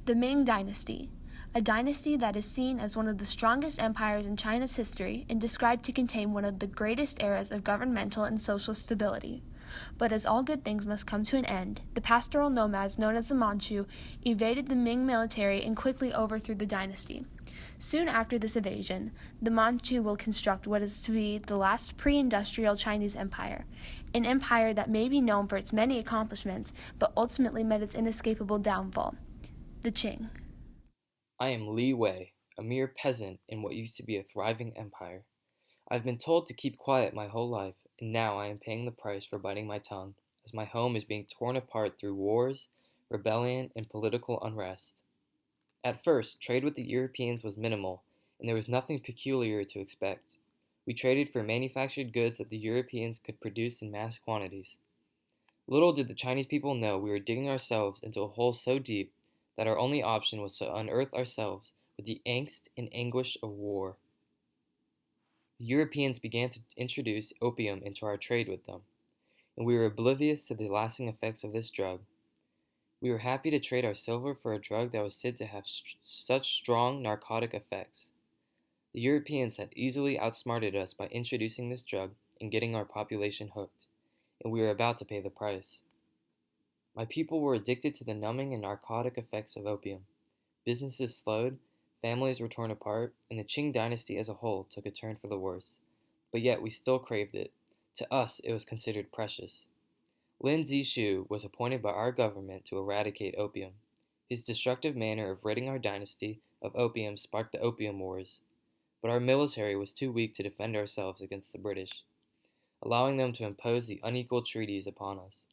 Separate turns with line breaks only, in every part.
The Ming Dynasty, a dynasty that is seen as one of the strongest empires in China's history and described to contain one of the greatest eras of governmental and social stability. But as all good things must come to an end, the pastoral nomads known as the Manchu evaded the Ming military and quickly overthrew the dynasty. Soon after this invasion, the Manchu will construct what is to be the last pre-industrial Chinese empire, an empire that may be known for its many accomplishments, but ultimately met its inescapable downfall. The Qing.
I am Li Wei, a mere peasant in what used to be a thriving empire. I've been told to keep quiet my whole life, and now I am paying the price for biting my tongue, as my home is being torn apart through wars, rebellion, and political unrest. At first, trade with the Europeans was minimal, and there was nothing peculiar to expect. We traded for manufactured goods that the Europeans could produce in mass quantities. Little did the Chinese people know we were digging ourselves into a hole so deep that our only option was to unearth ourselves with the angst and anguish of war. The Europeans began to introduce opium into our trade with them, and we were oblivious to the lasting effects of this drug. We were happy to trade our silver for a drug that was said to have such strong narcotic effects. The Europeans had easily outsmarted us by introducing this drug and getting our population hooked, and we were about to pay the price. My people were addicted to the numbing and narcotic effects of opium. Businesses slowed, families were torn apart, and the Qing dynasty as a whole took a turn for the worse. But yet we still craved it. To us, it was considered precious. Lin Zishu was appointed by our government to eradicate opium. His destructive manner of ridding our dynasty of opium sparked the Opium Wars. But our military was too weak to defend ourselves against the British, allowing them to impose the unequal treaties upon us.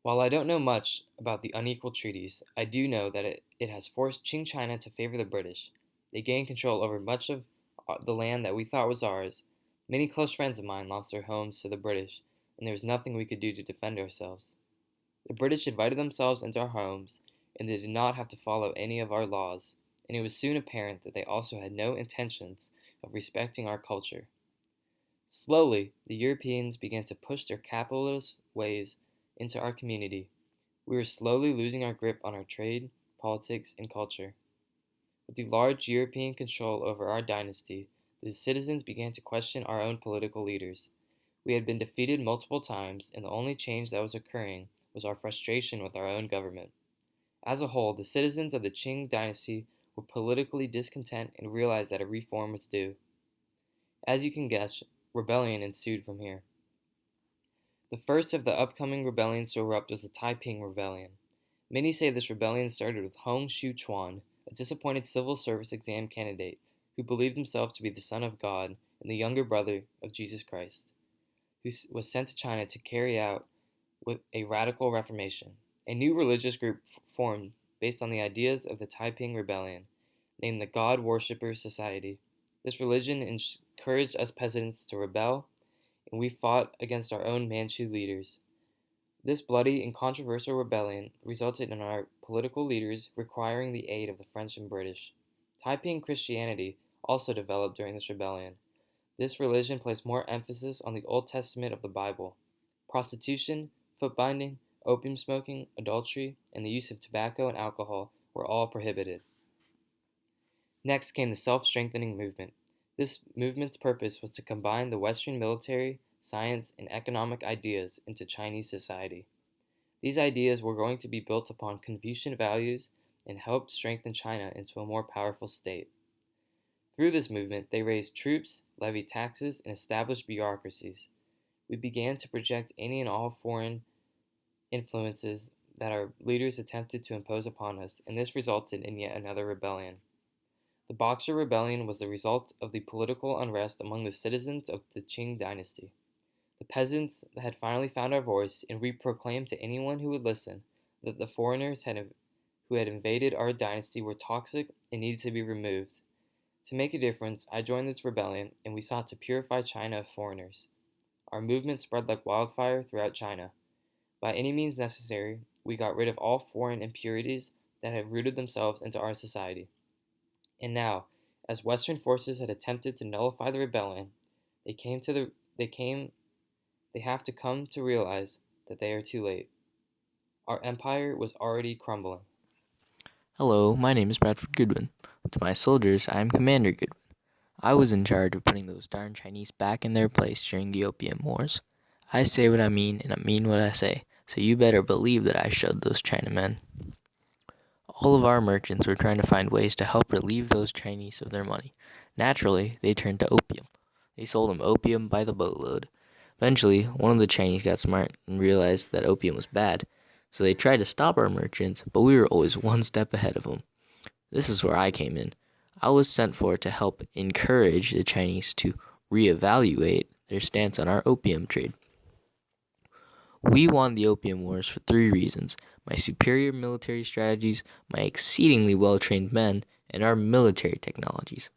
While I don't know much about the unequal treaties, I do know that it has forced Qing China to favor the British. They gained control over much of the land that we thought was ours. Many close friends of mine lost their homes to the British, and there was nothing we could do to defend ourselves. The British invited themselves into our homes, and they did not have to follow any of our laws, and it was soon apparent that they also had no intentions of respecting our culture. Slowly, the Europeans began to push their capitalist ways into our community. We were slowly losing our grip on our trade, politics, and culture. With the large European control over our dynasty, the citizens began to question our own political leaders. We had been defeated multiple times, and the only change that was occurring was our frustration with our own government. As a whole, the citizens of the Qing dynasty were politically discontent and realized that a reform was due. As you can guess, rebellion ensued from here. The first of the upcoming rebellions to erupt was the Taiping Rebellion. Many say this rebellion started with Hong Xiuquan, a disappointed civil service exam candidate who believed himself to be the son of God and the younger brother of Jesus Christ, who was sent to China to carry out with a radical reformation. A new religious group formed based on the ideas of the Taiping Rebellion, named the God Worshippers Society. This religion encouraged us peasants to rebel, and we fought against our own Manchu leaders. This bloody and controversial rebellion resulted in our political leaders requiring the aid of the French and British. Taiping Christianity also developed during this rebellion. This religion placed more emphasis on the Old Testament of the Bible. Prostitution, foot binding, opium smoking, adultery, and the use of tobacco and alcohol were all prohibited. Next came the self-strengthening movement. This movement's purpose was to combine the Western military, science, and economic ideas into Chinese society. These ideas were going to be built upon Confucian values and helped strengthen China into a more powerful state. Through this movement, they raised troops, levied taxes, and established bureaucracies. We began to project any and all foreign influences that our leaders attempted to impose upon us, and this resulted in yet another rebellion. The Boxer Rebellion was the result of the political unrest among the citizens of the Qing dynasty. The peasants had finally found our voice, and we proclaimed to anyone who would listen that the foreigners who had invaded our dynasty were toxic and needed to be removed. To make a difference, I joined this rebellion, and we sought to purify China of foreigners. Our movement spread like wildfire throughout China. By any means necessary, we got rid of all foreign impurities that had rooted themselves into our society. And now, as Western forces had attempted to nullify the rebellion, they have to come to realize that they are too late. Our empire was already crumbling.
Hello, my name is Bradford Goodwin. To my soldiers, I am Commander Goodwin. I was in charge of putting those darn Chinese back in their place during the Opium Wars. I say what I mean, and I mean what I say, so you better believe that I showed those Chinamen. All of our merchants were trying to find ways to help relieve those Chinese of their money. Naturally, they turned to opium. They sold them opium by the boatload. Eventually, one of the Chinese got smart and realized that opium was bad, so they tried to stop our merchants, but we were always one step ahead of them. This is where I came in. I was sent for to help encourage the Chinese to reevaluate their stance on our opium trade. We won the Opium Wars for three reasons: my superior military strategies, my exceedingly well trained men, and our military technologies.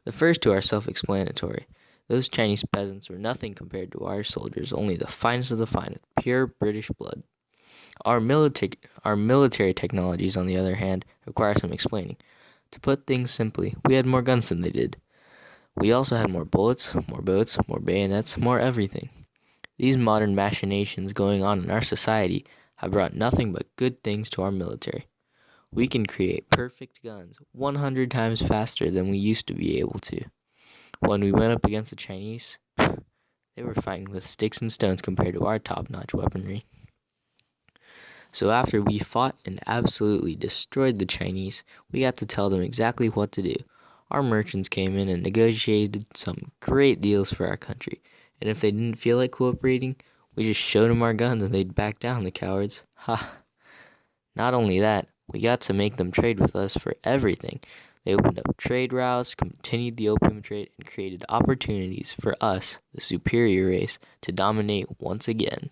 The first two are self explanatory. Those Chinese peasants were nothing compared to our soldiers, only the finest of the fine with pure British blood. Our military technologies, on the other hand, require some explaining. To put things simply, we had more guns than they did. We also had more bullets, more boats, more bayonets, more everything. These modern machinations going on in our society have brought nothing but good things to our military. We can create perfect guns 100 times faster than we used to be able to. When we went up against the Chinese, they were fighting with sticks and stones compared to our top-notch weaponry. So after we fought and absolutely destroyed the Chinese, we got to tell them exactly what to do. Our merchants came in and negotiated some great deals for our country. And if they didn't feel like cooperating, we just showed them our guns and they'd back down, the cowards. Ha! Not only that, we got to make them trade with us for everything. They opened up trade routes, continued the opium trade, and created opportunities for us, the superior race, to dominate once again.